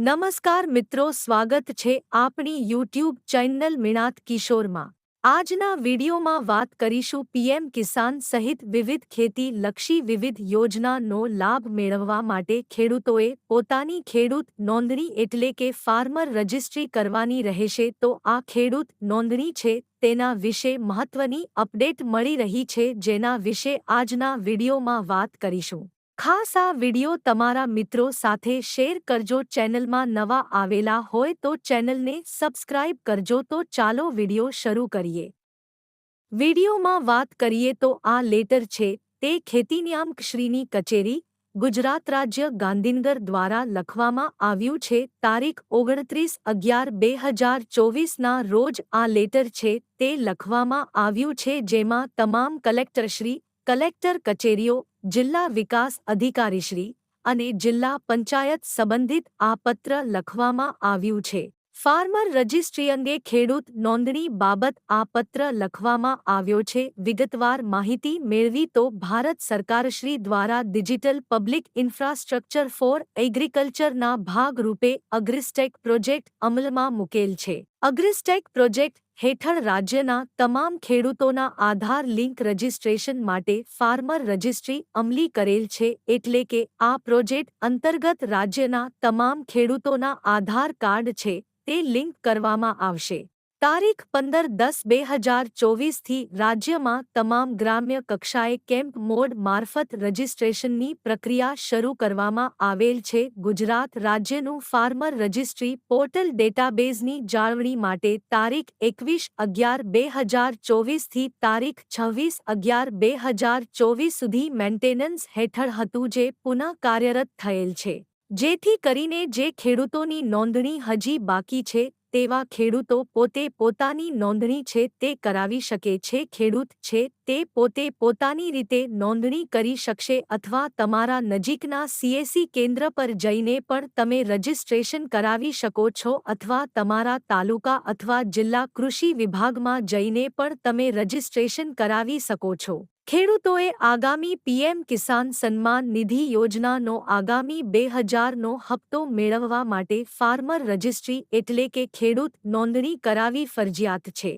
નમસ્કાર મિત્રો, સ્વાગત છે આપણી યુટ્યુબ ચેનલ મિણાત કિશોરમાં। આજના વિડીયોમાં વાત કરીશું પીએમ કિસાન સહિત વિવિધ ખેતી લક્ષી વિવિધ યોજનાનો લાભ મેળવવા માટે ખેડૂતોએ પોતાની ખેડૂત નોંધણી એટલે કે ફાર્મર રજિસ્ટ્રી કરવાની રહેશે। તો આ ખેડૂત નોંધણી છે તેના વિશે મહત્વની અપડેટ મળી રહી છે, જેના વિશે આજના વિડીયોમાં વાત કરીશું। ખાસ આ વિડિયો તમારા મિત્રો સાથે શેર કરજો। ચેનલમાં નવા આવેલા હોય તો ચેનલને સબસ્ક્રાઇબ કરજો। તો ચાલો વિડિયો શરૂ કરીએ। વિડિયોમાં વાત કરીએ તો આ લેટર છે તે ખેતીનિયામકશ્રીની કચેરી, ગુજરાત રાજ્ય ગાંધીનગર દ્વારા લખવામાં આવ્યું છે। તારીખ 29/11/2024ના રોજ આ લેટર છે તે લખવામાં આવ્યું છે, જેમાં તમામ કલેક્ટરશ્રી, કલેક્ટર કચેરીઓ, જિલ્લા વિકાસ અધિકારીશ્રી અને જિલ્લા પંચાયત સંબંધિત આ પત્ર લખવામાં આવ્યું છે। ફાર્મર રજિસ્ટ્રી અંગે ખેડૂત નોંધણી બાબત આ પત્ર લખવામાં આવ્યો છે। વિગતવાર માહિતી મેળવી તો ભારત સરકારશ્રી દ્વારા ડિજિટલ પબ્લિક ઇન્ફ્રાસ્ટ્રક્ચર ફોર એગ્રીકલ્ચરના ભાગરૂપે અગ્રિસ્ટેક પ્રોજેક્ટ અમલમાં મૂકેલ છે। અગ્રિસ્ટેક પ્રોજેક્ટ હેઠળ રાજ્યના તમામ ખેડૂતોના આધાર લિંક રજિસ્ટ્રેશન માટે ફાર્મર રજિસ્ટ્રી અમલી કરેલ છે। એટલે કે આ પ્રોજેક્ટ અંતર્ગત રાજ્યના તમામ ખેડૂતોના આધાર કાર્ડ છે તે લિંક કરવામાં આવશે। તારીખ 15/10/2024થી રાજ્યમાં તમામ ગ્રામ્ય કક્ષાએ કેમ્પ મોડ મારફત રજિસ્ટ્રેશનની પ્રક્રિયા શરૂ કરવામાં આવેલ છે। ગુજરાત રાજ્યનું ફાર્મર રજિસ્ટ્રી પોર્ટલ ડેટાબેઝની જાળવણી માટે તારીખ 21/11/2024થી તારીખ 26/11/2024 સુધી મેન્ટેનન્સ હેઠળ હતું, જે પુનઃ કાર્યરત થયેલ છે, જેથી કરીને જે ખેડૂતોની નોંધણી હજી બાકી છે તેવા ખેડૂતો પોતે પોતાની નોંધણી છે તે કરાવી શકે છે। ખેડૂત છે તે પોતે પોતાની રીતે નોંધણી કરી શકશે અથવા તમારા નજીકના સીએસસી કેન્દ્ર પર જઈને પણ તમે રજિસ્ટ્રેશન કરાવી શકો છો અથવા તમારા તાલુકા અથવા જિલ્લા કૃષિ વિભાગમાં જઈને પણ તમે રજિસ્ટ્રેશન કરાવી શકો છો। ખેડૂતોએ આગામી પીએમ કિસાન સન્માન નિધિ યોજનાનો આગામી 2000નો હપ્તો મેળવવા માટે ફાર્મર રજિસ્ટ્રી એટલે કે ખેડૂત નોંધણી કરાવી ફરજિયાત છે।